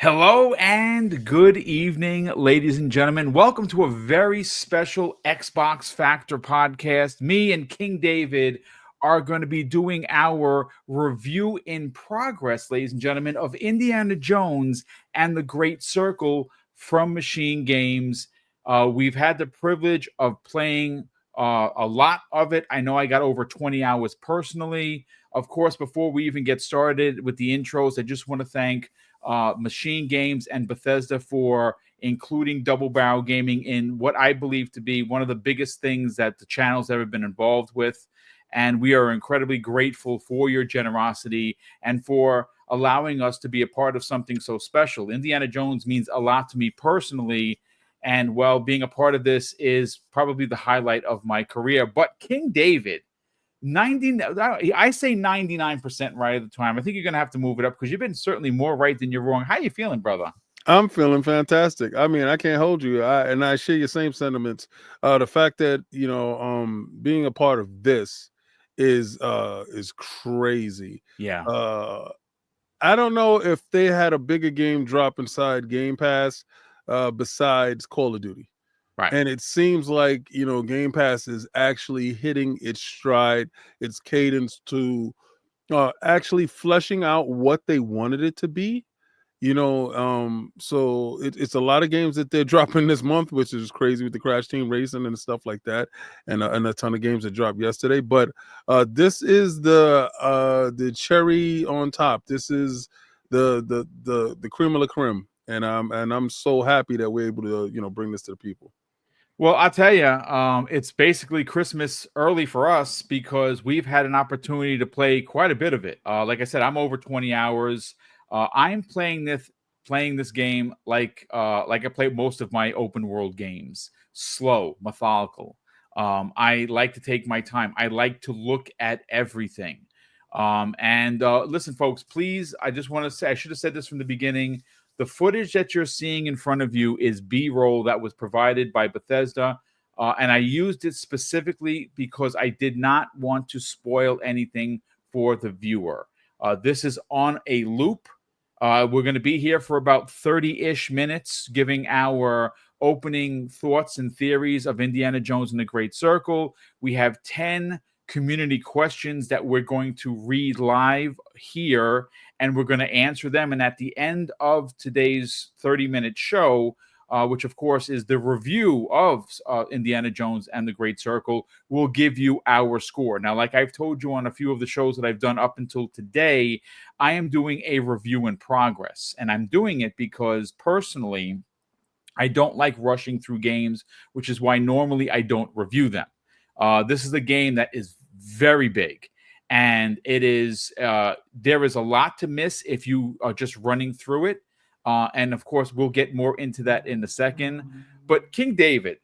Hello and good evening, ladies and gentlemen. Welcome to a very special Xbox Factor podcast. Me and King David are going to be doing our review in progress, ladies and gentlemen, of Indiana Jones and the Great Circle from Machine Games. We've had the privilege of playing a lot of it. I know I got over 20 hours personally. Of course, before we even get started with the intros, I just want to thank Machine Games and Bethesda for including Double Barrel Gaming in what I believe to be one of the biggest things that the channel's ever been involved with. And we are incredibly grateful for your generosity and for allowing us to be a part of something so special. Indiana Jones means a lot to me personally. And well, being a part of this is probably the highlight of my career. But King David, 90, I say 99% right at the time. I think you're going to have to move it up because you've been certainly more right than you're wrong. How you feeling, brother? I'm feeling fantastic. I mean, I can't hold you. I share your same sentiments. The fact that being a part of this is crazy. Yeah. Uh, I don't know if they had a bigger game drop inside Game Pass besides Call of Duty. Right. And it seems like Game Pass is actually hitting its stride, its cadence to actually fleshing out what they wanted it to be. So it's a lot of games that they're dropping this month, which is crazy with the Crash Team Racing and stuff like that, and a ton of games that dropped yesterday. But this is the cherry on top. This is the cream of the creme, and I'm so happy that we're able to bring this to the people. Well, I'll tell you, it's basically Christmas early for us because we've had an opportunity to play quite a bit of it. Like I said, I'm over 20 hours. I'm playing this game like I play most of my open world games, slow, methodical. I like to take my time. I like to look at everything. And listen, folks, please, I just want to say, I should have said this from the beginning. The footage that you're seeing in front of you is B-roll that was provided by Bethesda, and I used it specifically because I did not want to spoil anything for the viewer. This is on a loop. We're going to be here for about 30-ish minutes, giving our opening thoughts and theories of Indiana Jones and the Great Circle. We have 10 community questions that we're going to read live here, and we're going to answer them. And at the end of today's 30-minute show, which of course is the review of Indiana Jones and the Great Circle, we'll give you our score. Now, like I've told you on a few of the shows that I've done up until today, I am doing a review in progress. And I'm doing it because personally, I don't like rushing through games, which is why normally I don't review them. This is a game that is very big, and there is a lot to miss if you are just running through it. And of course, we'll get more into that in a second. But King David,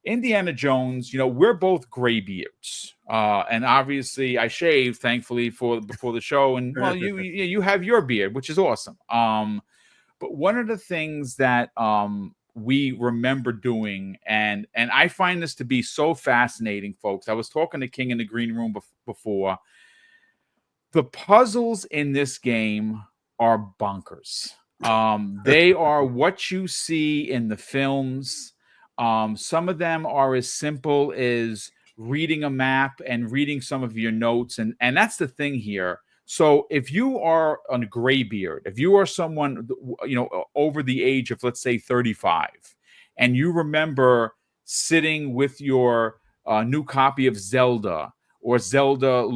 Indiana Jones, we're both graybeards, and obviously I shaved, thankfully, before the show. And well, you have your beard, which is awesome. But one of the things that we remember doing, and I find this to be so fascinating, folks. I was talking to King in the green room before. The puzzles in this game are bonkers. They are what you see in the films. Some of them are as simple as reading a map and reading some of your notes, and that's the thing here. So if you are a graybeard, if you are someone over the age of, let's say, 35, and you remember sitting with your new copy of Zelda or Zelda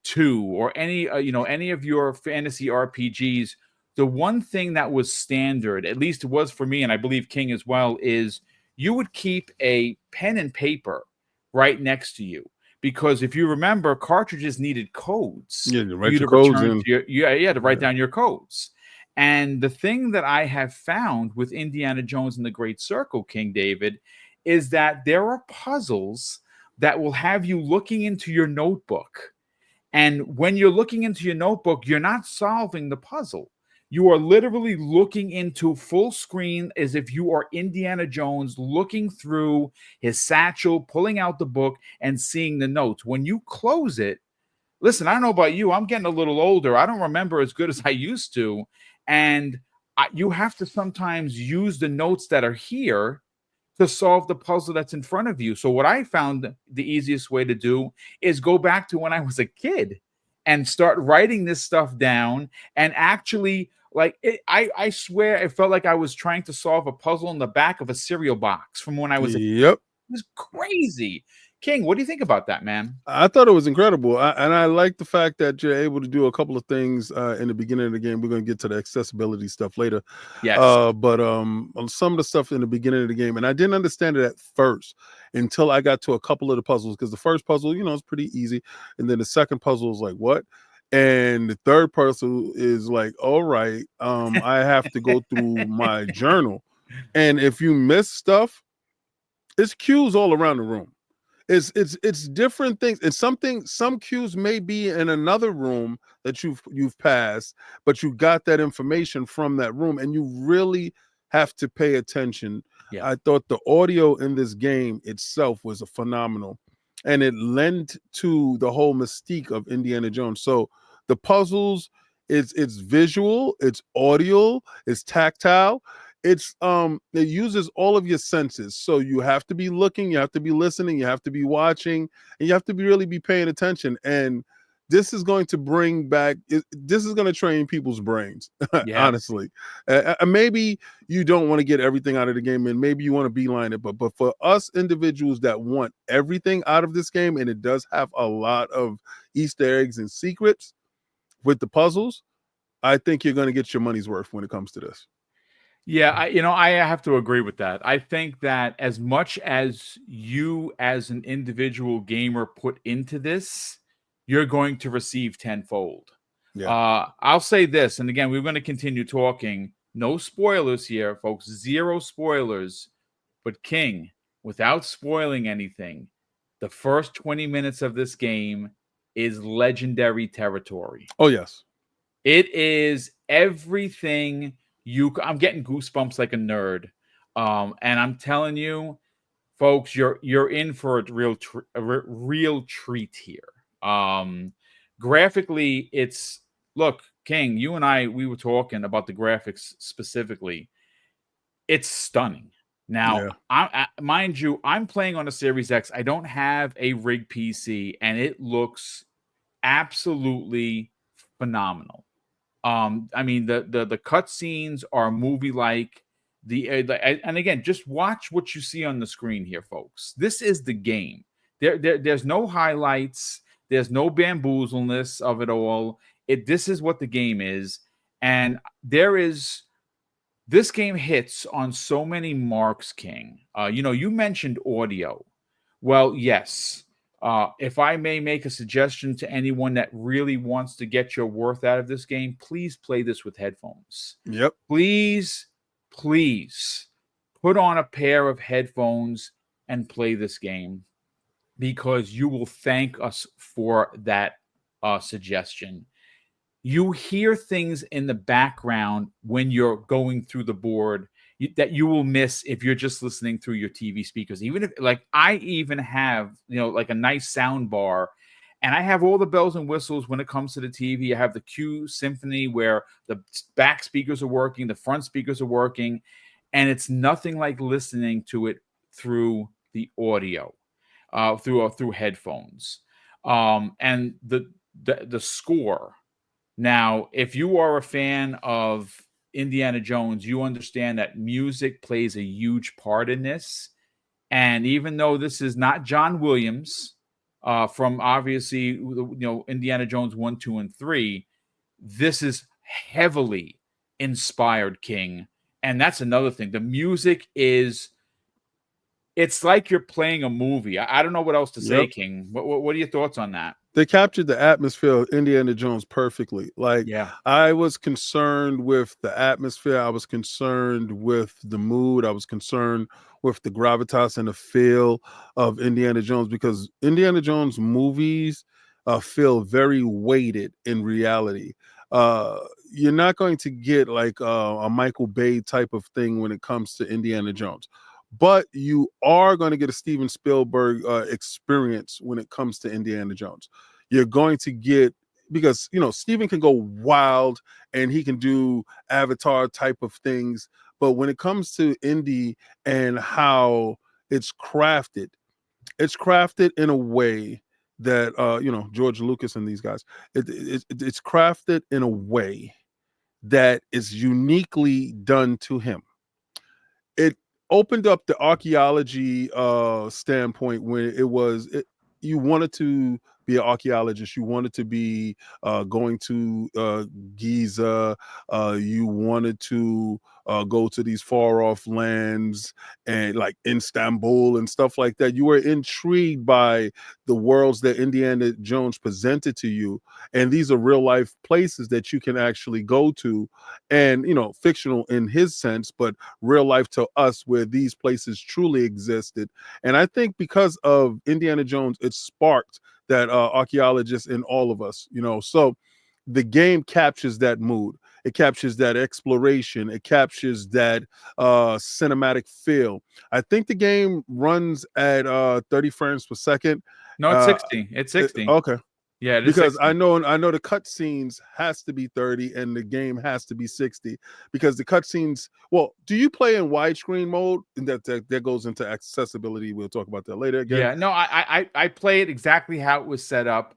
2 or any of your fantasy RPGs, the one thing that was standard, at least it was for me, and I believe King as well, is you would keep a pen and paper right next to you. Because if you remember, cartridges needed codes Yeah, you for write you your to codes return in. to to write down your codes. And the thing that I have found with Indiana Jones and the Great Circle, King David, is that there are puzzles that will have you looking into your notebook. And when you're looking into your notebook, you're not solving the puzzle. You are literally looking into full screen as if you are Indiana Jones looking through his satchel, pulling out the book and seeing the notes. When you close it, listen, I don't know about you, I'm getting a little older. I don't remember as good as I used to. And you have to sometimes use the notes that are here to solve the puzzle that's in front of you. So what I found the easiest way to do is go back to when I was a kid and start writing this stuff down and actually like I swear it felt like I was trying to solve a puzzle in the back of a cereal box from when I was a kid. Yep. It was crazy. King, what do you think about that, man? I thought it was incredible, and I like the fact that you're able to do a couple of things in the beginning of the game. We're going to get to the accessibility stuff later, Yes. but some of the stuff in the beginning of the game, and I didn't understand it at first until I got to a couple of the puzzles. Because the first puzzle, is pretty easy, and then the second puzzle is like what, and the third puzzle is like, all right, I have to go through my journal, and if you miss stuff, it's cues all around the room. It's different things, and some cues may be in another room that you've passed, but you got that information from that room, and you really have to pay attention. Yeah. I thought the audio in this game itself was a phenomenal, and it lent to the whole mystique of Indiana Jones. So the puzzles, it's visual, it's audio, it's tactile, it uses all of your senses. So you have to be looking, you have to be listening, you have to be watching, and you have to really be paying attention. And this is going to bring back, this is going to train people's brains. Yeah. Honestly, maybe you don't want to get everything out of the game, and maybe you want to beeline it, but for us individuals that want everything out of this game, and it does have a lot of Easter eggs and secrets with the puzzles, I think you're going to get your money's worth when it comes to this. Yeah, I have to agree with that. I think that as much as you as an individual gamer put into this, you're going to receive tenfold. Yeah. I'll say this, and again, we're going to continue talking. No spoilers here, folks. Zero spoilers. But King, without spoiling anything, the first 20 minutes of this game is legendary territory. Oh, yes. It is everything I'm getting goosebumps like a nerd. And I'm telling you, folks, you're in for a real treat here. Graphically, look, King, you and I, we were talking about the graphics specifically. It's stunning. Now, Yeah. mind you, I'm playing on a Series X. I don't have a rig PC, and it looks absolutely phenomenal. I mean, the cutscenes are movie like. And again, just watch what you see on the screen here, folks. This is the game. There's no highlights. There's no bamboozleness of it all. This is what the game is, and this game hits on so many marks, King. You mentioned audio. Well, yes. If I may make a suggestion to anyone that really wants to get your worth out of this game, please play this with headphones. Yep. Please, please put on a pair of headphones and play this game because you will thank us for that suggestion. You hear things in the background when you're going through the board that you will miss if you're just listening through your TV speakers. Even if, like, I even have, like a nice sound bar, and I have all the bells and whistles when it comes to the TV. I have the Q Symphony where the back speakers are working, the front speakers are working, and it's nothing like listening to it through the audio, through headphones. And the score. Now, if you are a fan of Indiana Jones, you understand that music plays a huge part in this. And even though this is not John Williams, from obviously, Indiana Jones 1, 2, and 3, this is heavily inspired, King. And that's another thing. The music it's like you're playing a movie. I don't know what else to say, Yep. King. What are your thoughts on that? They captured the atmosphere of Indiana Jones perfectly. Like, Yeah. I was concerned with the atmosphere. I was concerned with the mood. I was concerned with the gravitas and the feel of Indiana Jones, because Indiana Jones movies feel very weighted in reality. You're not going to get like a Michael Bay type of thing when it comes to Indiana Jones, but you are going to get a Steven Spielberg experience when it comes to Indiana Jones. You're going to get because Steven can go wild and he can do Avatar type of things, but when it comes to indie and how it's crafted, in a way that George Lucas and these guys, it's crafted in a way that is uniquely done to him. It opened up the archaeology standpoint when you wanted to be an archaeologist, you wanted to be going to Giza, you wanted to go to these far off lands and like Istanbul and stuff like that. You were intrigued by the worlds that Indiana Jones presented to you, and these are real life places that you can actually go to, and fictional in his sense, but real life to us, where these places truly existed. And I think because of Indiana Jones, it sparked that archaeologist in all of us. So the game captures that mood. It captures that exploration. It captures that cinematic feel. I think the game runs at 30 frames per second. No, it's 60. It's 60. Okay. Yeah, it is Because 60. I know the cutscenes has to be 30 and the game has to be 60, because the cutscenes. Well, do you play in widescreen mode? And that goes into accessibility. We'll talk about that later again. Yeah, no, I play it exactly how it was set up.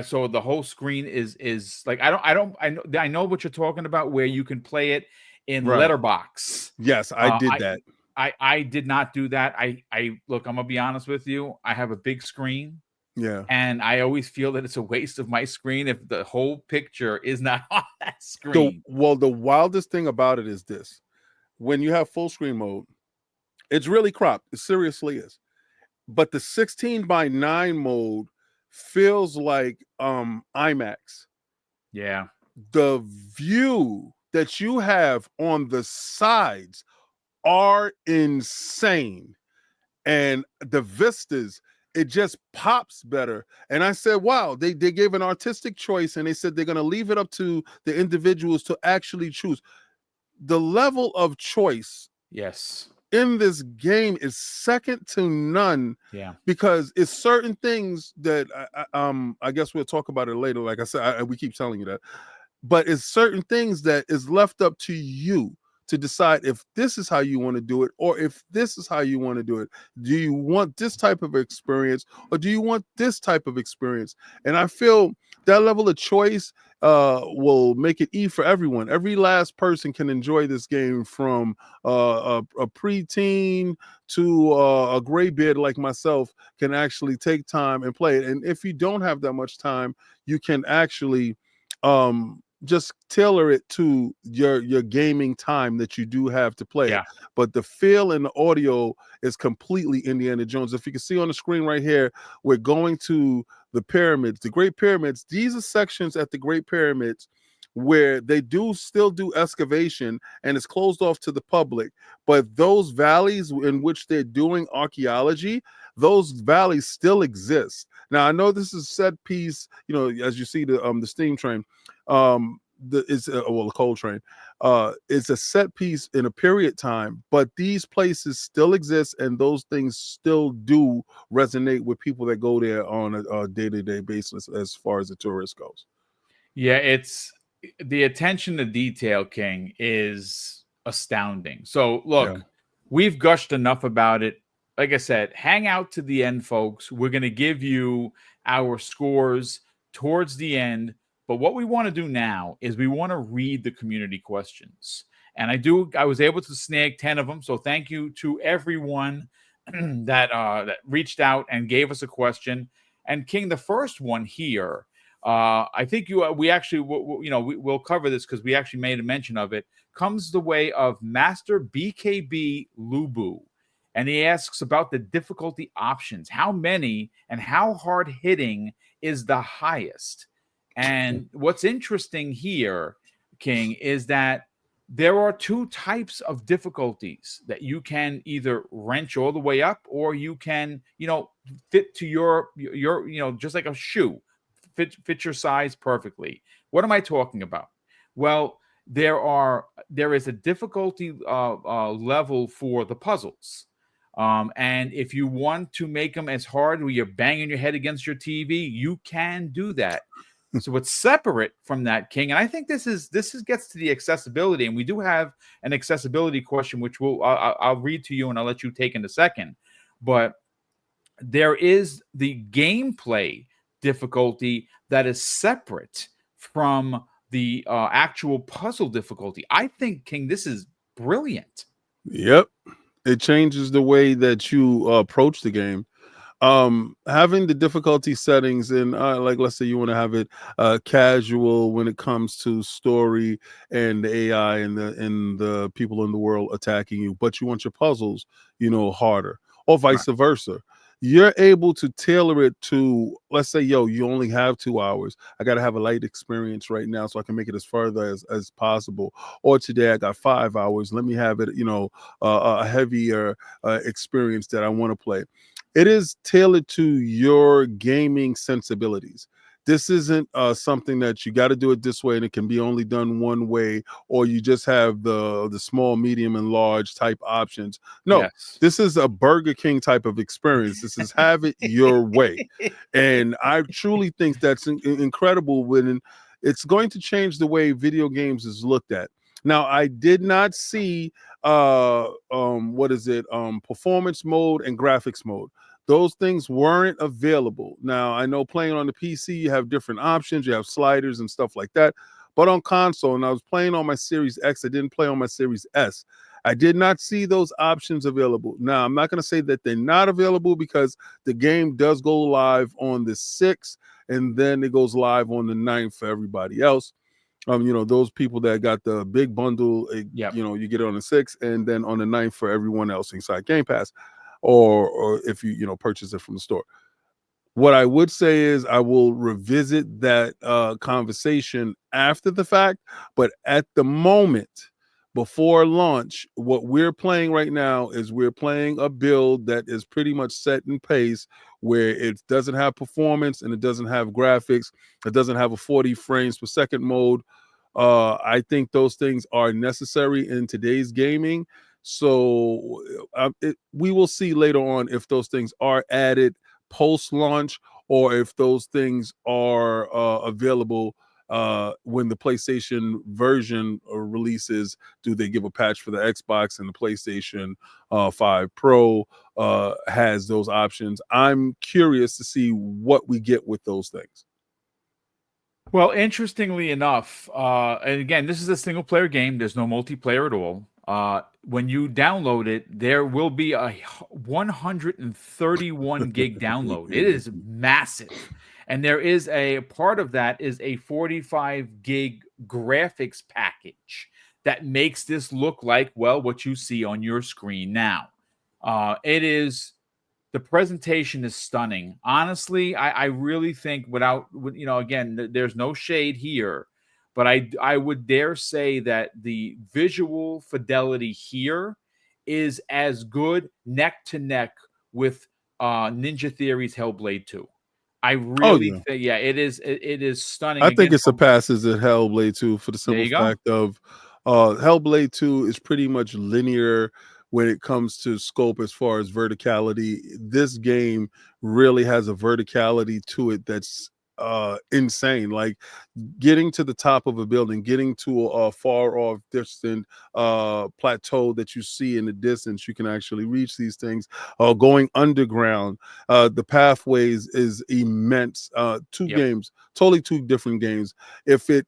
So the whole screen is like I know what you're talking about, where you can play it in Right. letterbox. Yes, I did that. I did not do that. I look, I'm gonna be honest with you. I have a big screen, Yeah. and I always feel that it's a waste of my screen if the whole picture is not on that The screen. the wildest thing about it is this: when you have full screen mode, it's really cropped. It seriously is. But the 16:9 mode feels like IMAX. Yeah. The view that you have on the sides are insane, and the vistas, it just pops better. And I said, wow, they gave an artistic choice, and they said they're going to leave it up to the individuals to actually choose. The level of choice Yes. in this game is second to none, Yeah. because it's certain things that I guess we'll talk about it later. Like I said, we keep telling you that, but it's certain things that is left up to you to decide if this is how you want to do it, or if this is how you want to do it. Do you want this type of experience, or do you want this type of experience? And I feel that level of choice will make it easy for everyone. Every last person can enjoy this game, from a preteen to a gray beard like myself, can actually take time and play it. And if you don't have that much time, you can actually just tailor it to your gaming time that you do have to play it. Yeah. But the feel and the audio is completely Indiana Jones. If you can see on the screen right here, we're going to the pyramids, the Great Pyramids. These are sections at the Great Pyramids where they do still do excavation, and it's closed off to the public. But those valleys in which they're doing archaeology, those valleys still exist. Now I know this is set piece, as you see the steam train, the coal train, it's a set piece in a period time, but these places still exist, and those things still do resonate with people that go there on a day-to-day basis as far as the tourist goes. Yeah, it's the attention to detail, King, is astounding. So, Yeah. look, we've gushed enough about it. Like I said, hang out to the end, folks. We're going to give you our scores towards the end. But what we want to do now is we want to read the community questions. And I was able to snag 10 of them. So thank you to everyone that reached out and gave us a question. And King, the first one here, I think we actually we'll cover this because we actually made a mention of it. Comes the way of Master BKB Lubu, and he asks about the difficulty options. How many and how hard hitting is the highest? And what's interesting here, King, is that there are two types of difficulties that you can either wrench all the way up, or you can, fit to your just like a shoe, fit your size perfectly. What am I talking about? Well, there is a difficulty level for the puzzles. And if you want to make them as hard where you're banging your head against your TV, you can do that. So what's separate from that, King, and I think this gets to the accessibility, and we do have an accessibility question, which I'll read to you and I'll let you take in a second. But there is the gameplay difficulty that is separate from the actual puzzle difficulty. I think, King, this is brilliant. Yep. It changes the way that you approach the game. Having the difficulty settings in like, let's say you want to have it casual when it comes to story and the AI and the people in the world attacking you, but you want your puzzles, harder, or Right. vice versa. You're able to tailor it to, let's say, yo, you only have 2 hours. I got to have a light experience right now so I can make it as further as possible. Or today I got 5 hours. Let me have it, a heavier experience that I want to play. It is tailored to your gaming sensibilities. This isn't something that you got to do it this way and it can be only done one way, or you just have the small, medium, and large type options. No, Yes. this is a Burger King type of experience. This is have it your way. And I truly think that's incredible when it's going to change the way video games is looked at. Now, I did not see what is it? Performance mode and graphics mode. Those things weren't available. Now, I know playing on the PC, you have different options, you have sliders and stuff like that. But on console, and I was playing on my Series X, I didn't play on my Series S. I did not see those options available. Now, I'm not going to say that they're not available because the game does go live on the 6th, and then it goes live on the 9th for everybody else. Those people that got the big bundle, Yep. you get it on the 6th, and then on the 9th for everyone else inside Game Pass, or if you purchase it from the store. What I would say is I will revisit that conversation after the fact, but at the moment, before launch, what we're playing right now is we're playing a build that is pretty much set in pace, where it doesn't have performance and it doesn't have graphics, it doesn't have a 40 frames per second mode. I think those things are necessary in today's gaming. So we will see later on if those things are added post launch or if those things are available when the PlayStation version releases. Do they give a patch for the Xbox, and the PlayStation 5 Pro has those options? I'm curious to see what we get with those things. Well, interestingly enough, and again, this is a single player game. There's no multiplayer at all. When you download it, there will be a 131 gig download. It is massive. And there is a part of that is a 45 gig graphics package that makes this look like, well, what you see on your screen now. It is the presentation is stunning. Honestly, I really think again, there's no shade here, but I would dare say that the visual fidelity here is as good neck to neck with Ninja Theory's Hellblade 2. I Oh really yeah. think, yeah, it is stunning. I think Again, it from surpasses it Hellblade 2 for the there simple you go. fact of Hellblade 2 is pretty much linear when it comes to scope as far as verticality. This game really has a verticality to it that's insane. Like getting to the top of a building, getting to a far off distant plateau that you see in the distance, you can actually reach these things. Going underground, the pathways is immense. Two Yep. games, totally two different games. If it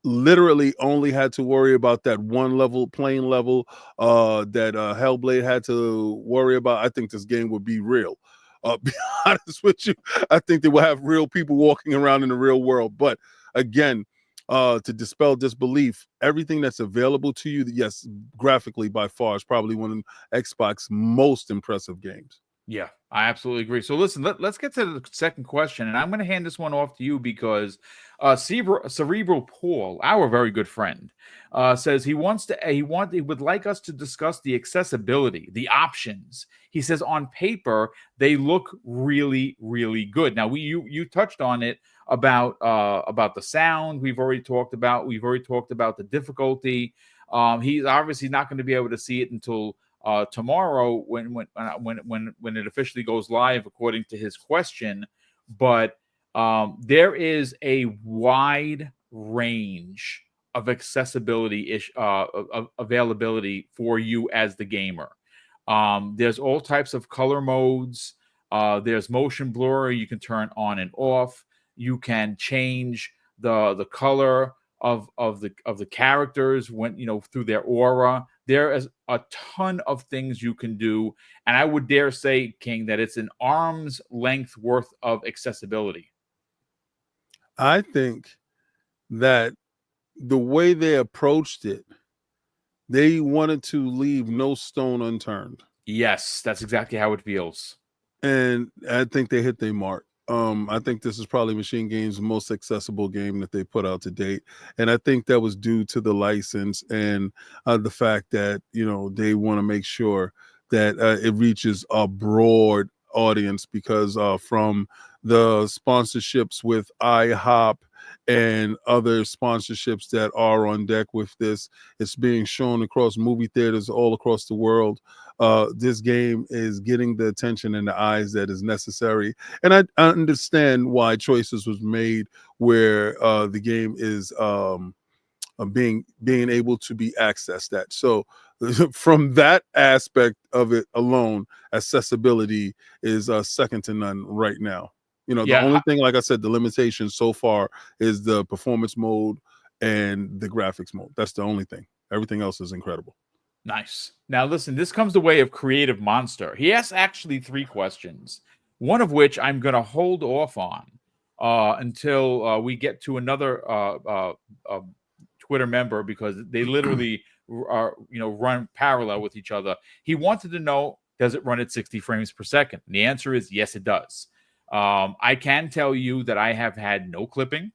literally only had to worry about that one level, plane level, that Hellblade had to worry about, I think this game would be real. Be honest with you, I think they will have real people walking around in the real world. But again, to dispel disbelief, everything that's available to you, yes, graphically by far is probably one of Xbox's most impressive games. Yeah, I absolutely agree. So listen, let's get to the second question, and I'm going to hand this one off to you because Cerebral Paul, our very good friend, says he would like us to discuss the accessibility, the options. He says on paper they look really, really good. Now you touched on it about the sound. We've already talked about the difficulty. He's obviously not going to be able to see it until tomorrow when it officially goes live, according to his question. But There is a wide range of accessibility of availability for you as the gamer. There's all types of color modes. There's motion blur you can turn on and off. You can change the color of the characters when through their aura. There is a ton of things you can do, and I would dare say, King, that it's an arm's length worth of accessibility. I think that the way they approached it, they wanted to leave no stone unturned. Yes, that's exactly how it feels. And I think they hit their mark. I think this is probably Machine Game's most accessible game that they put out to date, and I think that was due to the license and the fact that they want to make sure that it reaches a broad audience because from the sponsorships with IHOP and other sponsorships that are on deck with this, it's being shown across movie theaters all across the world. This game is getting the attention and the eyes that is necessary, and I understand why choices was made where the game is being able to be accessed at. So from that aspect of it alone, accessibility is second to none right now. The Yeah, only thing, like I said, the limitation so far is the performance mode and the graphics mode. That's the only thing. Everything else is incredible. nice. Now, listen, this comes the way of Creative Monster. He asked actually 3 questions, one of which I'm going to hold off on until we get to another Twitter member, because they literally are, run parallel with each other. He wanted to know, does it run at 60 frames per second? And the answer is yes, it does. I can tell you that I have had no clipping.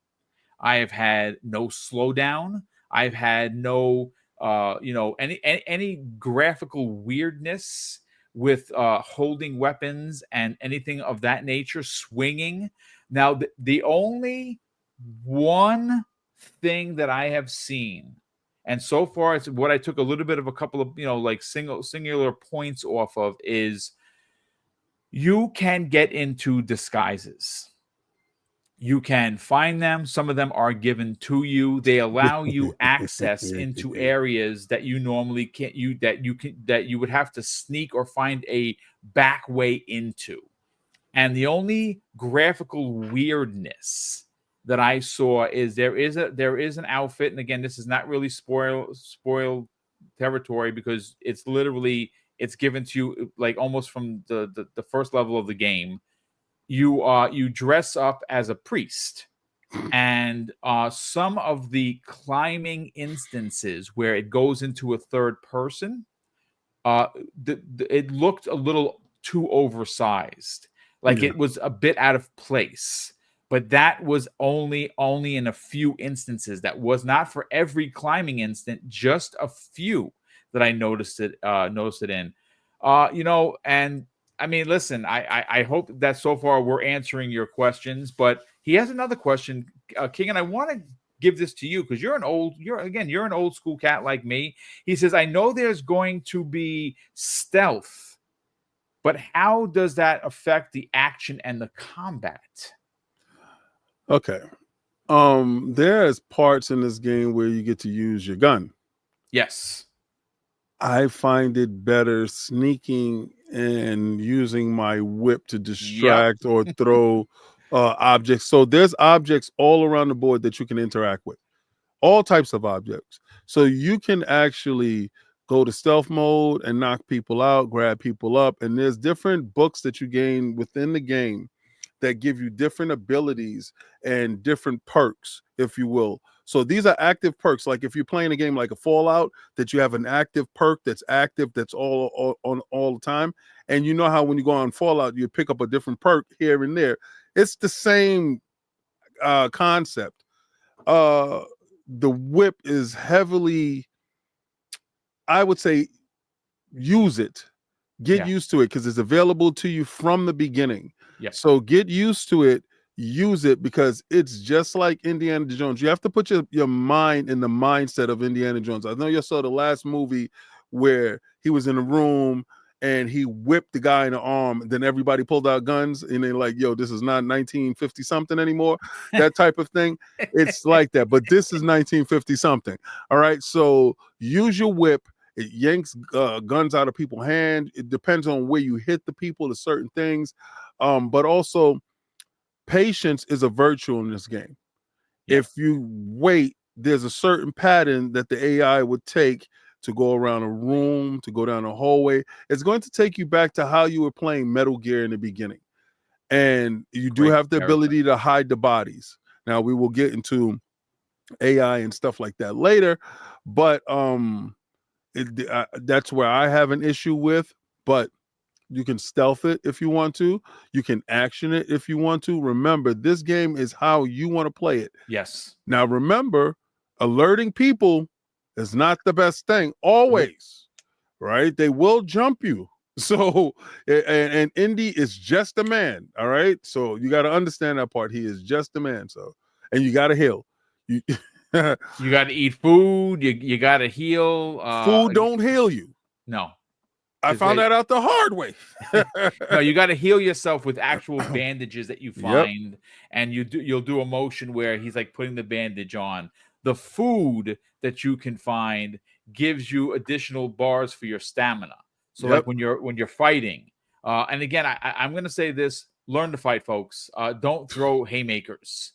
I have had no slowdown. I've had no, any graphical weirdness with holding weapons and anything of that nature, swinging. Now, the only one thing that I have seen, and so far it's what I took a little bit of a couple of like singular points off of, is you can get into disguises. You can find them. Some of them are given to you. They allow you access into areas that you normally can't, that you would have to sneak or find a back way into. And the only graphical weirdness that I saw is there is an outfit, and again, this is not really spoil territory, because it's given to you like almost from the first level of the game. You dress up as a priest, and some of the climbing instances where it goes into a third person, uh it looked a little too oversized, like Yeah. it was a bit out of place. But that was only in a few instances. That was not for every climbing instant, just a few that I noticed it in. And I mean, listen, I hope that so far we're answering your questions, but he has another question, King, and I want to give this to you because you're an old school cat like me. He says, I know there's going to be stealth, but how does that affect the action and the combat? Okay. There's parts in this game where you get to use your gun. Yes. I find it better sneaking and using my whip to Yep. distract or throw objects. So there's objects all around the board that you can interact with, all types of objects. So you can actually go to stealth mode and knock people out, grab people up. And there's different books that you gain within the game that give you different abilities and different perks, if you will. So these are active perks. Like if you're playing a game like a Fallout, that you have an active perk that's active, that's all on all the time. And you know how when you go on Fallout, you pick up a different perk here and there. It's the same concept. The whip is heavily, I would say, use it, get Yeah. used to it, because it's available to you from the beginning. Yep. So get used to it, use it, because it's just like Indiana Jones. You have to put your mind in the mindset of Indiana Jones. I know you saw the last movie where he was in a room and he whipped the guy in the arm. Then everybody pulled out guns, and they're like, "Yo, this is not 1950 something anymore." That type of thing. It's like that, but this is 1950 something. All right, so use your whip. It yanks guns out of people's hand. It depends on where you hit the people to certain things, but also patience is a virtue in this game. Yeah. If you wait, there's a certain pattern that the AI would take to go around a room, to go down a hallway. It's going to take you back to how you were playing Metal Gear in the beginning. And you do Great have the comparison. ability to hide the bodies. Now we will get into AI and stuff like that later, but that's where I have an issue with. But you can stealth it if you want to. You can action it if you want to. Remember, this game is how you want to play it. Yes. Now, remember, alerting people is not the best thing Nope. always, right? They will jump you. So, and Indy is just a man, all right? So you got to understand that part. He is just a man. So, and you got to heal. You, You got to eat food. You got to heal. food don't heal you. No. I found that out the hard way. No, you got to heal yourself with actual bandages that you Yep. find, and you'll do a motion where he's like putting the bandage on. The food that you can find gives you additional bars for your stamina. So like Yep. when you're fighting, and again, I'm going to say this: learn to fight, folks. Don't throw haymakers.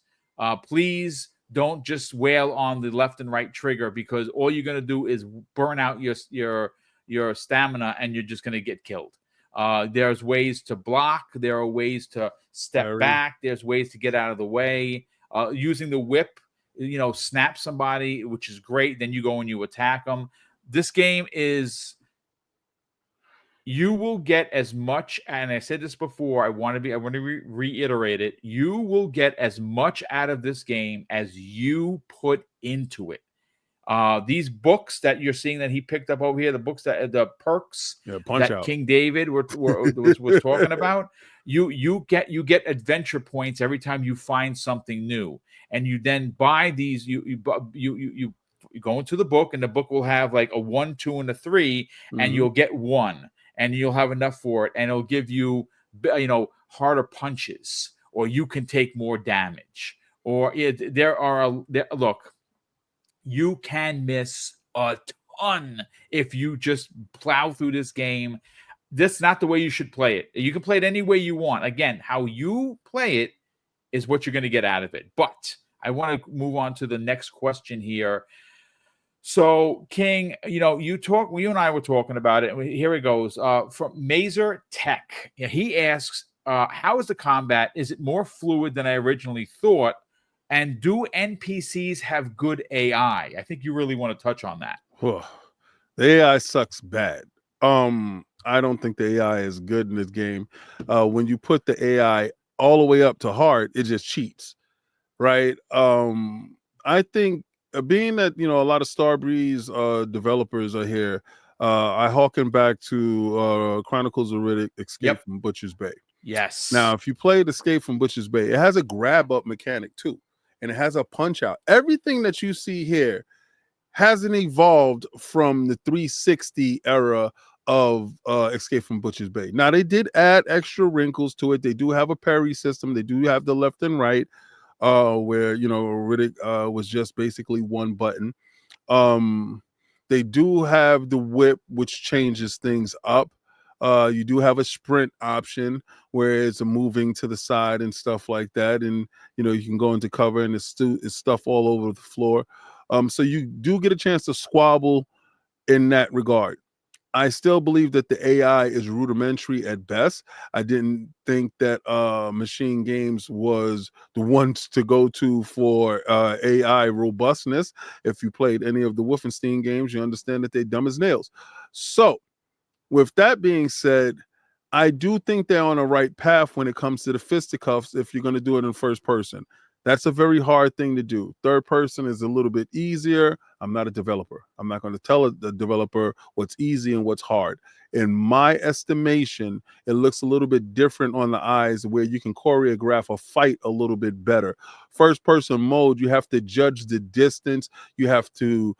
Please don't just wail on the left and right trigger, because all you're going to do is burn out your stamina, and you're just going to get killed. There's ways to block. There are ways to step back. There's ways to get out of the way. Using the whip, snap somebody, which is great. Then you go and you attack them. This game is, you will get as much, and I said this before, I want to reiterate it. You will get as much out of this game as you put into it. These books that you're seeing that he picked up over here, the books that the perks that King David was talking about, you get adventure points every time you find something new, and you then buy these. You go into the book, and the book will have like a 1, 2, and a 3, and you'll get 1, and you'll have enough for it, and it'll give you harder punches, or you can take more damage, or look. You can miss a ton if you just plow through this game. This is not the way you should play it. You can play it any way you want. Again, how you play it is what you're going to get out of it. But I want to move on to the next question here. So, King, you and I were talking about it. Here it goes. From Mazer Tech. He asks, how is the combat? Is it more fluid than I originally thought? And do NPCs have good AI? I think you really want to touch on that. The AI sucks bad. I don't think the AI is good in this game. When you put the AI all the way up to hard, it just cheats, right? I think being that a lot of Starbreeze developers are here, I harken back to Chronicles of Riddick: Escape from Butcher's Bay. Yes. Now, if you played Escape from Butcher's Bay, it has a grab up mechanic too, and it has a punch out. Everything that you see here hasn't evolved from the 360 era of Escape from Butcher's Bay. Now, they did add extra wrinkles to it. They do have a parry system. They do have the left and right, where Riddick was just basically one button. They do have the whip, which changes things up. You do have a sprint option where it's a moving to the side and stuff like that, and you can go into cover, and it's stuff all over the floor. So you do get a chance to squabble in that regard. I still believe that the AI is rudimentary at best. I didn't think that Machine Games was the ones to go to for AI robustness. If you played any of the Wolfenstein games, you understand that they're dumb as nails. So, with that being said, I do think they're on the right path when it comes to the fisticuffs if you're going to do it in first person. That's a very hard thing to do. Third person is a little bit easier. I'm not a developer. I'm not going to tell the developer what's easy and what's hard. In my estimation, it looks a little bit different on the eyes where you can choreograph a fight a little bit better. First person mode, you have to judge the distance. You have to,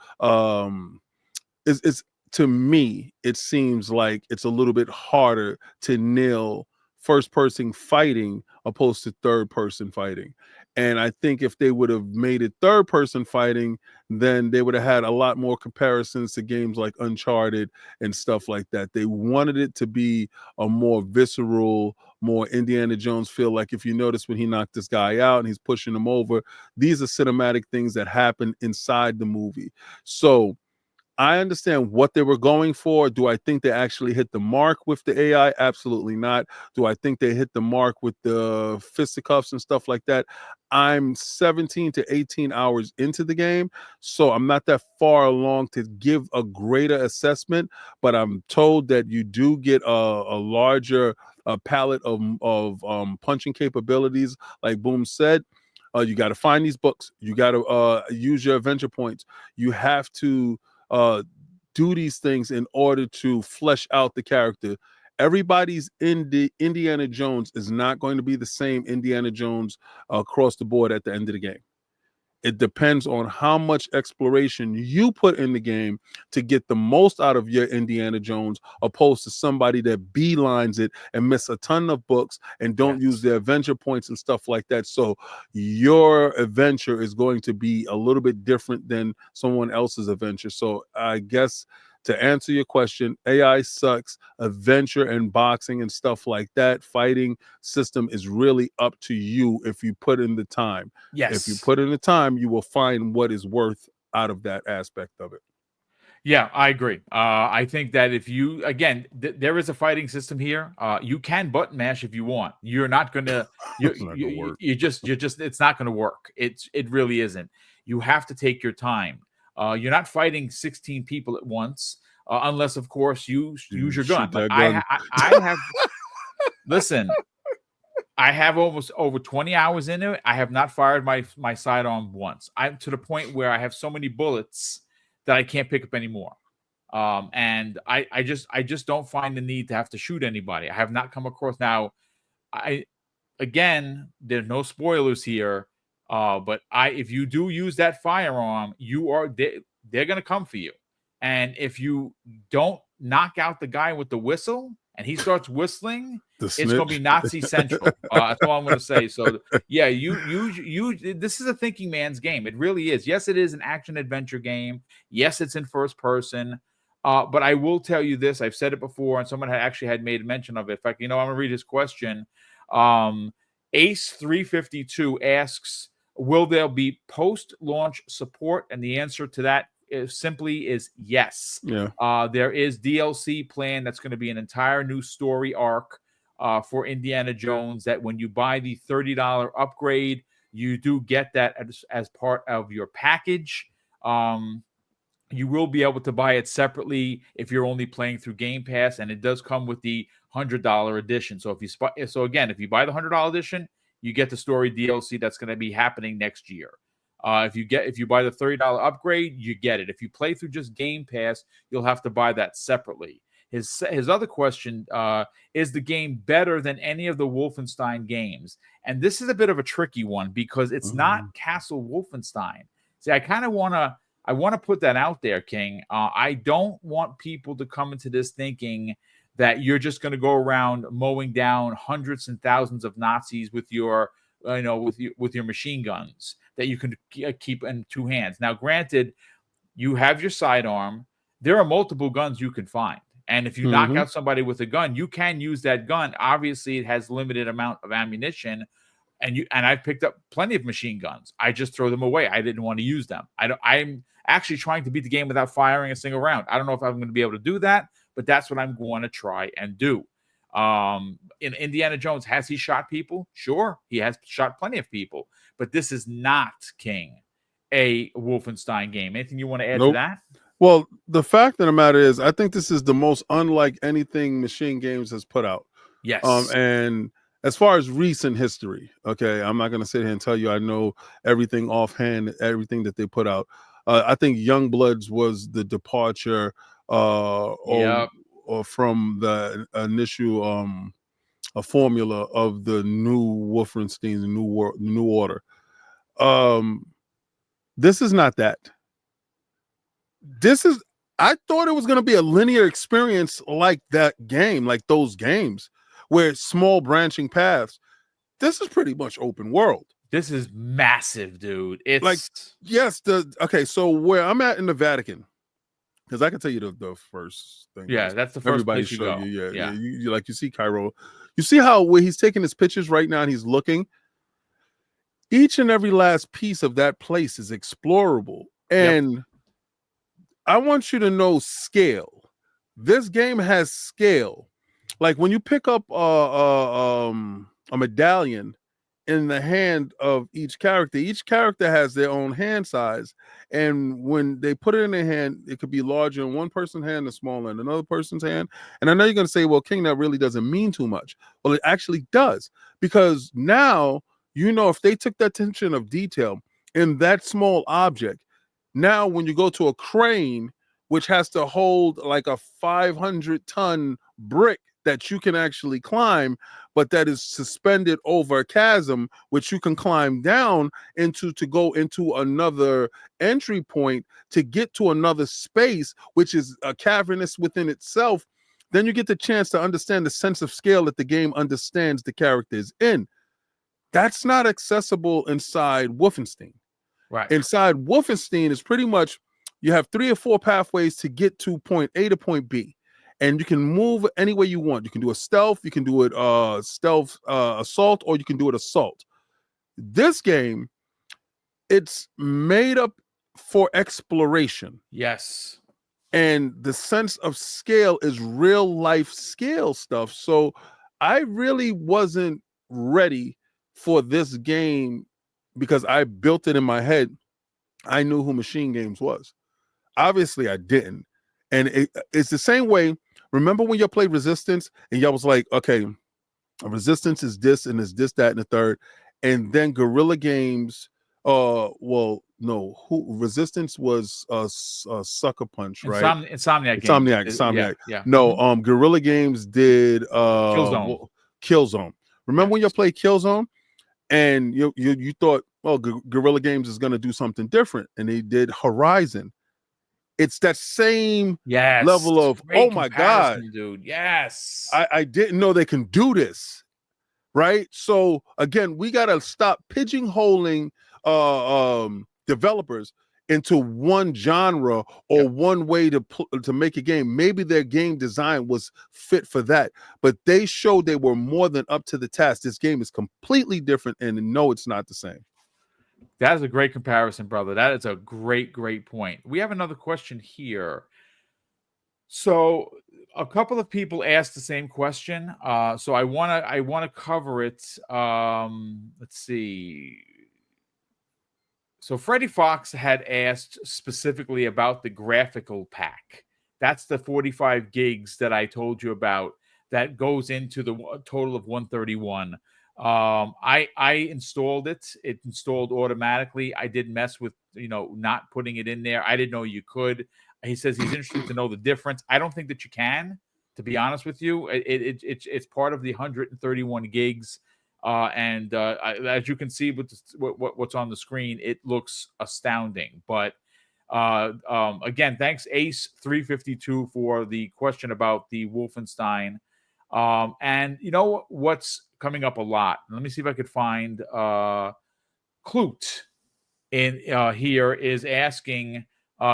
to me, it seems like it's a little bit harder to nail first person fighting opposed to third person fighting. And I think if they would have made it third person fighting, then they would have had a lot more comparisons to games like Uncharted and stuff like that. They wanted it to be a more visceral, more Indiana Jones feel. Like if you notice when he knocked this guy out and he's pushing him over, these are cinematic things that happen inside the movie. So I understand what they were going for. Do I think they actually hit the mark with the AI? Absolutely not. Do I think they hit the mark with the fisticuffs and stuff like that? I'm 17 to 18 hours into the game, so I'm not that far along to give a greater assessment, but I'm told that you do get a larger palette of punching capabilities, like Boom said. You got to find these books. You got to use your adventure points. You have to uh, do these things in order to flesh out the character. Everybody's in the Indiana Jones is not going to be the same Indiana Jones across the board at the end of the game. It depends on how much exploration you put in the game to get the most out of your Indiana Jones, opposed to somebody that beelines it and miss a ton of books and don't use Yes. their adventure points and stuff like that. So your adventure is going to be a little bit different than someone else's adventure. So I guess to answer your question, AI sucks. Adventure and boxing and stuff like that, fighting system is really up to you if you put in the time. If you Yes. put in the time, you will find what is worth out of that aspect of it. Yeah, I agree. I think that if you again, there is a fighting system here. You can button mash if you want. You're not gonna. It's not gonna work. You're just. It's not gonna work. It really isn't. You have to take your time. You're not fighting 16 people at once, unless of course you use You your gun. shoot Like that gun. I have. Listen, I have almost over 20 hours into it. I have not fired my sidearm once. I'm to the point where I have so many bullets that I can't pick up anymore. And I just don't find the need to have to shoot anybody. I have not come across now. I again, there's no spoilers here. But I if you do use that firearm, they're gonna come for you. And if you don't knock out the guy with the whistle and he starts whistling, The it's gonna be snitch. Nazi central. That's all I'm gonna say. So yeah, you this is a thinking man's game. It really is. Yes, it is an action adventure game. Yes, it's in first person. But I will tell you this, I've said it before, and someone had actually had made mention of it. In fact, I'm gonna read his question. Um, Ace 352 asks, will there be post-launch support? And the answer to that simply is yes. Yeah. There is DLC plan that's going to be an entire new story arc for Indiana Jones, that when you buy the $30 upgrade, you do get that as part of your package. You will be able to buy it separately if you're only playing through Game Pass, and it does come with the $100 edition. So if you buy the $100 edition, you get the story DLC that's going to be happening next year. If you buy the $30 upgrade, you get it. If you play through just Game Pass, you'll have to buy that separately. His other question is the game better than any of the Wolfenstein games? And this is a bit of a tricky one because it's not Castle Wolfenstein. See, I want to put that out there, King. I don't want people to come into this thinking that you're just going to go around mowing down hundreds and thousands of Nazis with your, with your machine guns that you can keep in two hands. Now, granted, you have your sidearm. There are multiple guns you can find, and if you knock Mm-hmm. out somebody with a gun, you can use that gun. Obviously, it has limited amount of ammunition, and I've picked up plenty of machine guns. I just throw them away. I didn't want to use them. I'm actually trying to beat the game without firing a single round. I don't know if I'm going to be able to do that, but that's what I'm going to try and do. In Indiana Jones, has he shot people? Sure, he has shot plenty of people, but this is not, King, a Wolfenstein game. Anything you want to add to Nope. that? Well, the fact of the matter is, I think this is the most unlike anything Machine Games has put out. Yes. And as far as recent history, okay, I'm not going to sit here and tell you I know everything offhand, everything that they put out. I think Youngbloods was the departure, Yep. or from the initial a formula of the new Wolfenstein, the new order. Um, this is not that. This is I thought it was going to be a linear experience like that game, like those games where it's small branching paths. This is pretty much open world. This is massive, dude. Like, It's yes, okay, so where I'm at in the Vatican, because I can tell you the first thing yeah, is that's the first everybody place you show you, go. yeah, Yeah. you like you see Cairo, you see how where he's taking his pictures right now and he's looking. Each and every last piece of that place is explorable, Yep. and I want you to know scale. This game has scale. Like when you pick up a medallion in the hand of each character has their own hand size. And when they put it in their hand, it could be larger in one person's hand and smaller in another person's hand. And I know you're going to say, well, King, that really doesn't mean too much. Well, it actually does, because now, if they took the attention of detail in that small object, now when you go to a crane, which has to hold like a 500-ton brick that you can actually climb, but that is suspended over a chasm, which you can climb down into to go into another entry point to get to another space, which is a cavernous within itself. Then you get the chance to understand the sense of scale that the game understands the characters in. That's not accessible inside Wolfenstein. Right. Inside Wolfenstein is pretty much you have 3 or 4 pathways to get to point A to point B. And you can move any way you want. You can do a stealth, you can do it stealth assault, or you can do it assault. This game, it's made up for exploration. Yes. And the sense of scale is real life scale stuff. So I really wasn't ready for this game because I built it in my head. I knew who Machine Games was. Obviously, I didn't. And it's the same way. Remember when you played Resistance and y'all was like, okay, Resistance is this and is this, that, and the third. And then Guerrilla Games, well, no, who Resistance was Sucker Punch, right? Insomniac Games. Yeah. Insomniac. Yeah. No, Guerrilla Games did Killzone. Killzone. Remember when you Yes. played Killzone? And you thought, well, Guerrilla Games is going to do something different, and they did Horizon. It's that same Yes. level of, oh Great my god, comparison, dude. Yes. I didn't know they can do this, right? So again, we got to stop pigeonholing developers into one genre or Yep. one way to make a game. Maybe their game design was fit for that, but they showed they were more than up to the task. This game is completely different, and no, it's not the same. That is a great comparison, brother. That is a great, great point. We have another question here. So a couple of people asked the same question. So I wanna cover it. Let's see. So Freddie Fox had asked specifically about the graphical pack. That's the 45 gigs that I told you about that goes into the total of 131. I installed it. It installed automatically. I didn't mess with not putting it in there. I didn't know you could. He says he's interested to know the difference. I don't think that you can, to be honest with you. It's part of the 131 gigs. And as you can see with what's on the screen, it looks astounding. But again, thanks Ace 352 for the question about the Wolfenstein. And you know what's coming up a lot? Let me see if I could find Clute in here is asking.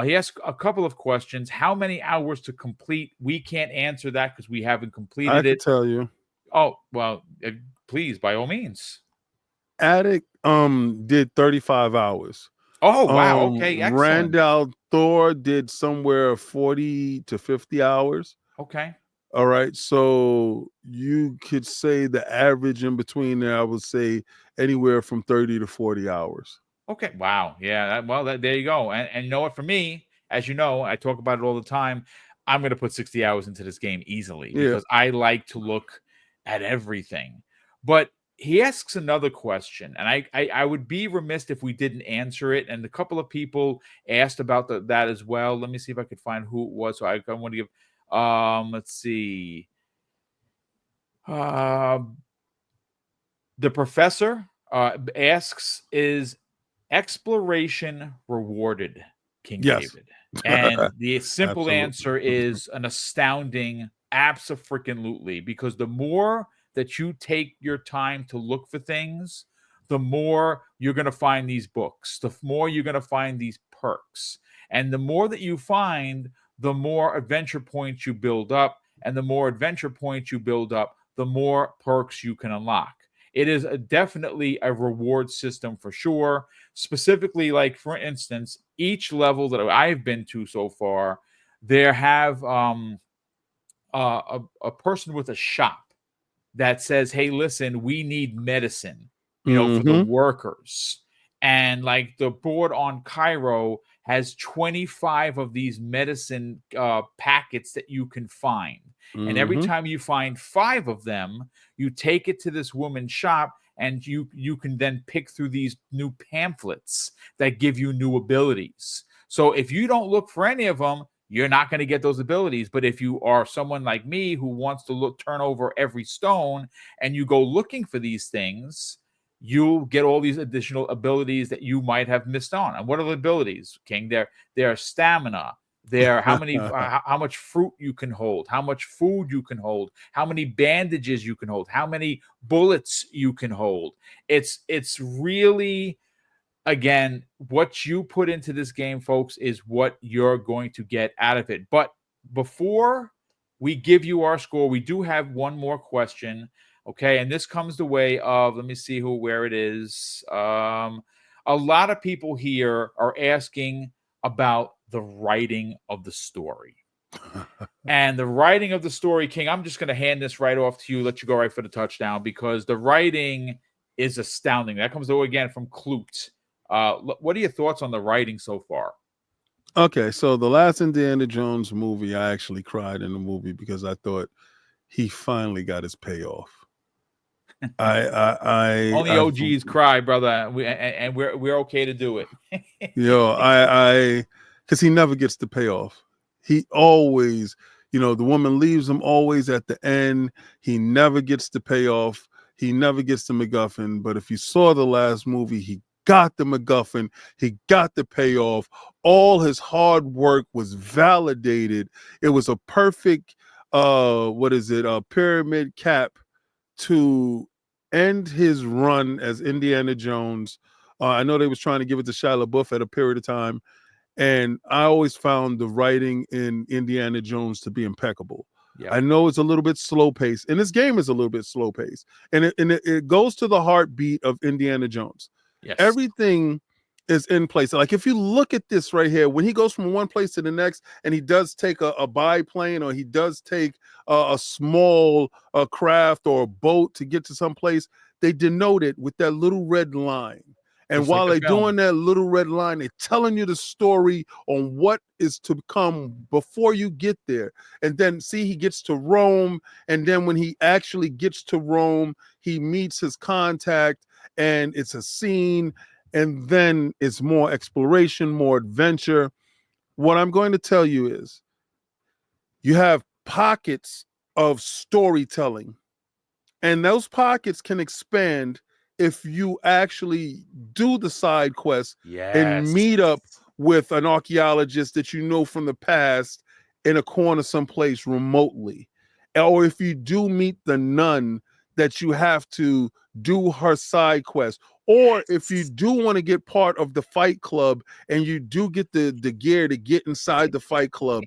He asked a couple of questions. How many hours to complete? We can't answer that because we haven't I completed could it. tell you. Oh well, please, by all means. Addict did 35 hours. Oh, wow, okay, excellent. Randall Thor did somewhere 40 to 50 hours. Okay, All right. So you could say the average in between there, I would say anywhere from 30 to 40 hours. okay, wow, yeah, there you go, and you know what, for me, as you know, I talk about it all the time, I'm gonna put 60 hours into this game easily Yeah. because I like to look at everything, but he asks another question, and I would be remiss if we didn't answer it, and a couple of people asked about that as well. Let me see if I could find who it was, so I wanna give, let's see, um the professor asks, "Is exploration rewarded, King Yes. David?" And the simple Absolutely. answer is an astounding abso-freaking-lutely, because the more that you take your time to look for things, the more you're going to find these books, the more you're going to find these perks. And the more that you find, the more adventure points you build up. And the more adventure points you build up, the more perks you can unlock. It is definitely a reward system for sure. Specifically, like for instance, each level that I've been to so far, there have a person with a shop that says, "Hey, listen, we need medicine, for the Hmm. workers." And like the board on Cairo has 25 of these medicine packets that you can find. And every Hmm. time you find 5 of them, you take it to this woman's shop, and you can then pick through these new pamphlets that give you new abilities. So if you don't look for any of them, you're not going to get those abilities. But if you are someone like me who wants to turn over every stone, and you go looking for these things, you'll get all these additional abilities that you might have missed on. And what are the abilities, King? They're stamina. They're how much fruit you can hold, how much food you can hold, how many bandages you can hold, how many bullets you can hold. It's really, again, what you put into this game, folks, is what you're going to get out of it. But before we give you our score, we do have one more question. Okay. And this comes the way of, let me see where it is. A lot of people here are asking about the writing of the story. And the writing of the story, King, I'm just going to hand this right off to you, let you go right for the touchdown, because the writing is astounding. That comes again from Clute. What are your thoughts on the writing so far? Okay, so the last Indiana Jones movie, I actually cried in the movie because I thought he finally got his payoff. Only OGs cry, brother. And we're okay to do it. Because he never gets the payoff. He always, the woman leaves him always at the end. He never gets the payoff. He never gets the MacGuffin. But if you saw the last movie, he got the MacGuffin. He got the payoff. All his hard work was validated. It was a perfect, pyramid cap to end his run as Indiana Jones. I know they was trying to give it to Shia LaBeouf at a period of time, and I always found the writing in Indiana Jones to be impeccable. Yep. I know it's a little bit slow paced, and this game is a little bit slow paced, and it goes to the heartbeat of Indiana Jones. Yes. Everything is in place. Like if you look at this right here, when he goes from one place to the next, and he does take a biplane, or he does take a small craft or a boat to get to some place, they denote it with that little red line. And Just like while the they're film. doing that little red line, they're telling you the story on what is to come before you get there. And then see, he gets to Rome. And then when he actually gets to Rome, he meets his contact, and it's a scene. And then it's more exploration, more adventure. What I'm going to tell you is you have pockets of storytelling, and those pockets can expand if you actually do the side quest and Yes. meet up with an archaeologist that you know from the past in a corner someplace remotely. Or if you do meet the nun that you have to do her side quest. Or if you Yes. do want to get part of the fight club and you do get the gear to get inside the fight club.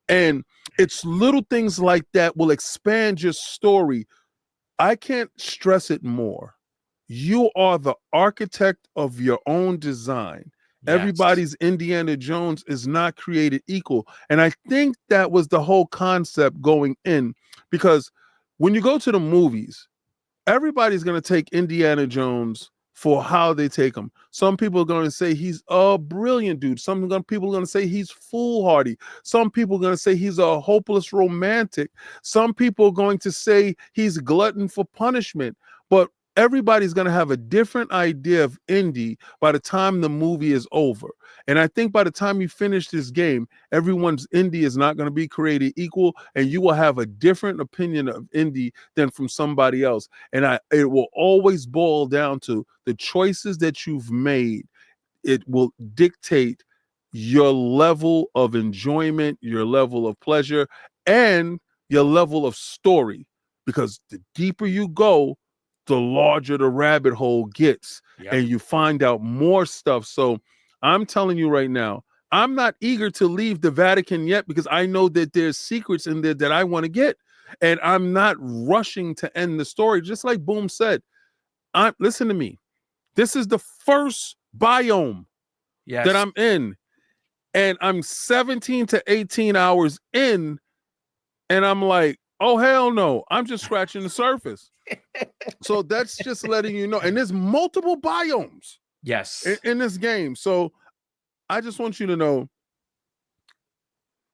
And it's little things like that will expand your story. I can't stress it more. You are the architect of your own design. Yes. Everybody's Indiana Jones is not created equal. And I think that was the whole concept going in, because when you go to the movies, everybody's going to take Indiana Jones for how they take him. Some people are going to say he's a brilliant dude. Some people are going to say he's foolhardy. Some people are going to say he's a hopeless romantic. Some people are going to say he's glutton for punishment. But everybody's going to have a different idea of Indy by the time the movie is over. And I think by the time you finish this game, everyone's Indy is not going to be created equal, and you will have a different opinion of Indy than from somebody else. And it will always boil down to the choices that you've made. It will dictate your level of enjoyment, your level of pleasure, and your level of story. Because the deeper you go, the larger the rabbit hole gets, Yep. and you find out more stuff. So I'm telling you right now, I'm not eager to leave the Vatican yet because I know that there's secrets in there that I want to get. And I'm not rushing to end the story. Just like Boom said, listen to me. This is the first biome that Yes. I'm in, and I'm 17 to 18 hours in, and I'm like, oh, hell no. I'm just scratching the surface. So that's just letting you know. And there's multiple biomes Yes. in this game. So I just want you to know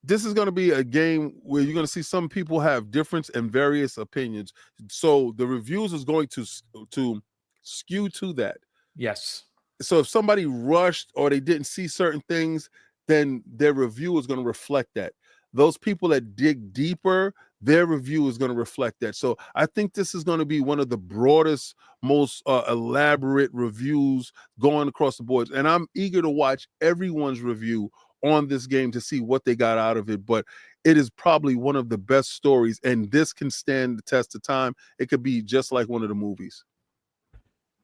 this is going to be a game where you're going to see some people have different and various opinions. So the reviews is going to skew to that. Yes. So if somebody rushed or they didn't see certain things, then their review is going to reflect that. Those people that dig deeper, their review is going to reflect that. So I think this is going to be one of the broadest, most elaborate reviews going across the boards. And I'm eager to watch everyone's review on this game to see what they got out of it. But it is probably one of the best stories, and this can stand the test of time. It could be just like one of the movies.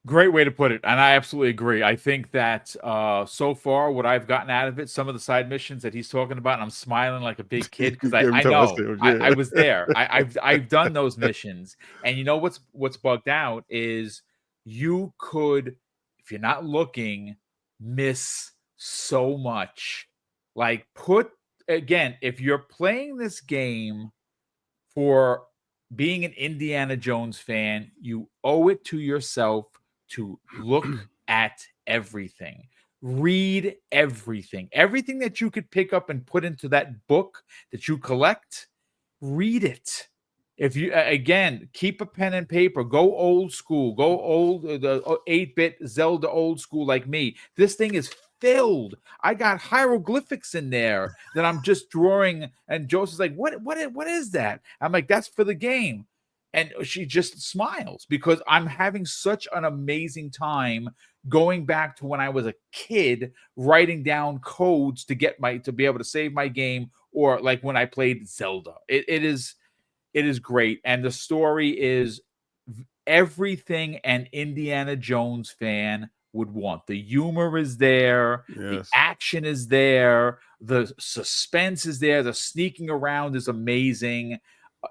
Great way to put it, and I absolutely agree. I think that so far, what I've gotten out of it, some of the side missions that he's talking about, and I'm smiling like a big kid because I, Every I time I know say it, I yeah. was there. I've done those missions, and you know what's bugged out is you could, if you're not looking, miss so much. Like put again, if you're playing this game for being an Indiana Jones fan, you owe it to yourself to look at everything. Read everything. Everything that you could pick up and put into that book that you collect, read it. If you again, keep a pen and paper, go old school, go old the 8-bit Zelda old school like me. This thing is filled. I got hieroglyphics in there that I'm just drawing. And Joseph's like, what is that? I'm like, that's for the game. And she just smiles because I'm having such an amazing time going back to when I was a kid, writing down codes to be able to save my game, or like when I played Zelda. It is great, and the story is everything an Indiana Jones fan would want. The humor is there, the Yes. action is there, the suspense is there, the sneaking around is amazing.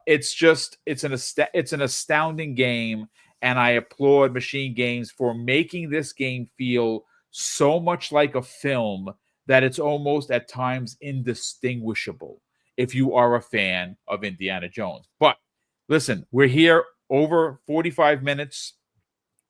It's an astounding game, and I applaud Machine Games for making this game feel so much like a film that it's almost at times indistinguishable if you are a fan of Indiana Jones. But listen, we're here over 45 minutes.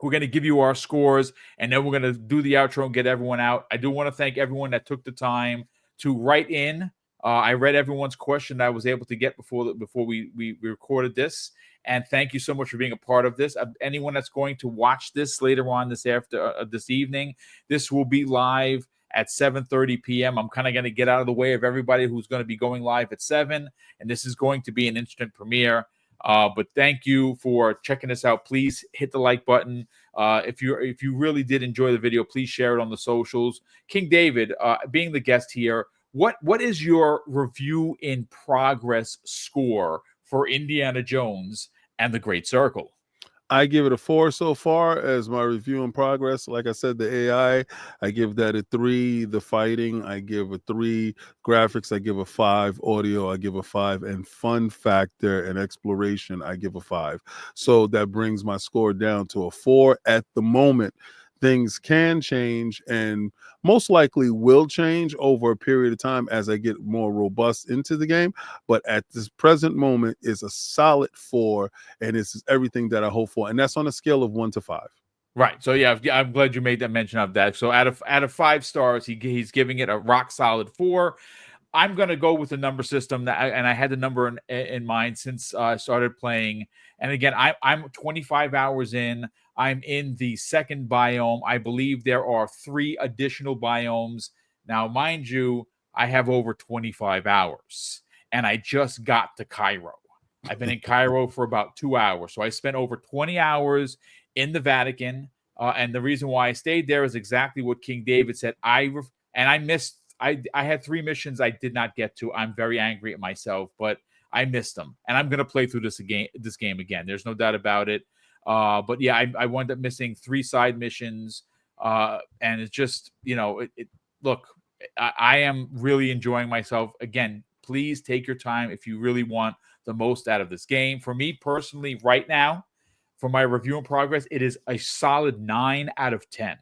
We're going to give you our scores, and then we're going to do the outro and get everyone out. I do want to thank everyone that took the time to write in. I read everyone's question that I was able to get before we recorded this, and thank you so much for being a part of this. Anyone that's going to watch this later on this evening, this will be live at 7:30 p.m. I'm kind of going to get out of the way of everybody who's going to be going live at 7, and this is going to be an instant premiere. But thank you for checking this out. Please hit the like button. If you really did enjoy the video, please share it on the socials. King David, being the guest here, what is your review in progress score for Indiana Jones and the Great Circle? I give it a 4 so far as my review in progress. Like I said, the AI, I give that a 3. The fighting, I give a 3. Graphics, I give a 5. Audio, I give a 5. And fun factor and exploration, I give a 5. So that brings my score down to a 4 at the moment. Things can change and most likely will change over a period of time as I get more robust into the game. But at this present moment, is a solid 4, and it's everything that I hope for. And that's on a scale of 1 to 5. Right. So yeah, I'm glad you made that mention of that. So out of 5 stars, he's giving it a rock solid 4. I'm going to go with the number system and I had the number in mind since I started playing. And again, I'm 25 hours in. I'm in the second biome. I believe there are 3 additional biomes. Now, mind you, I have over 25 hours, and I just got to Cairo. I've been in Cairo for about 2 hours. So I spent over 20 hours in the Vatican. And the reason why I stayed there is exactly what King David said. I missed I had 3 missions I did not get to. I'm very angry at myself, but I missed them, and I'm gonna play through this game again. There's no doubt about it. But yeah, I wound up missing 3 side missions, and it's just, look, I am really enjoying myself. Again, please take your time if you really want the most out of this game. For me personally, right now, for my review in progress, it is a solid 9 out of 10.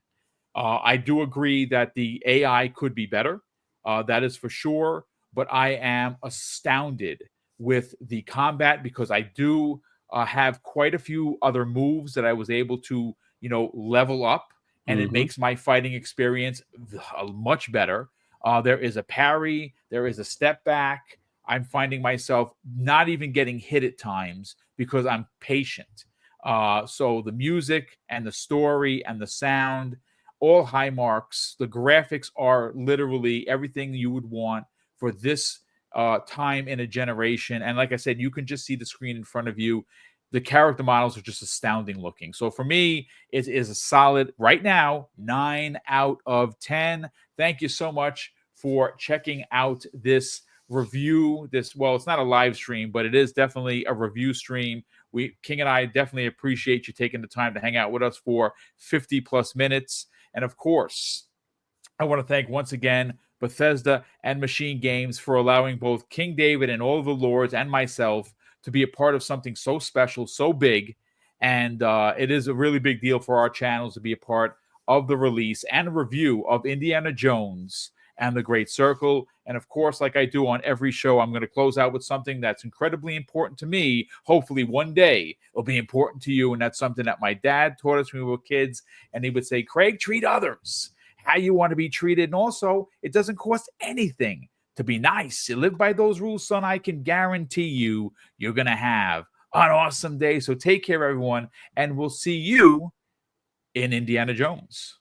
I do agree that the AI could be better. That is for sure. But I am astounded with the combat because I do have quite a few other moves that I was able to, level up, and it Mhm. makes my fighting experience much better. There is a parry, there is a step back. I'm finding myself not even getting hit at times because I'm patient. So the music and the story and the sound, all high marks. The graphics are literally everything you would want for this time in a generation. And like I said, you can just see the screen in front of you. The character models are just astounding looking. So for me, it is a solid, right now, 9 out of 10. Thank you so much for checking out this review. Well, it's not a live stream, but it is definitely a review stream. King and I definitely appreciate you taking the time to hang out with us for 50 plus minutes. And of course, I want to thank once again Bethesda and Machine Games for allowing both King David and all of the lords and myself to be a part of something so special, so big. And it is a really big deal for our channels to be a part of the release and review of Indiana Jones and the Great Circle. And of course, like I do on every show, I'm going to close out with something that's incredibly important to me. Hopefully one day it'll be important to you. And that's something that my dad taught us when we were kids. And he would say, Craig, treat others how you want to be treated. And also, it doesn't cost anything to be nice. You live by those rules, son. I can guarantee you're going to have an awesome day. So take care, everyone. And we'll see you in Indiana Jones.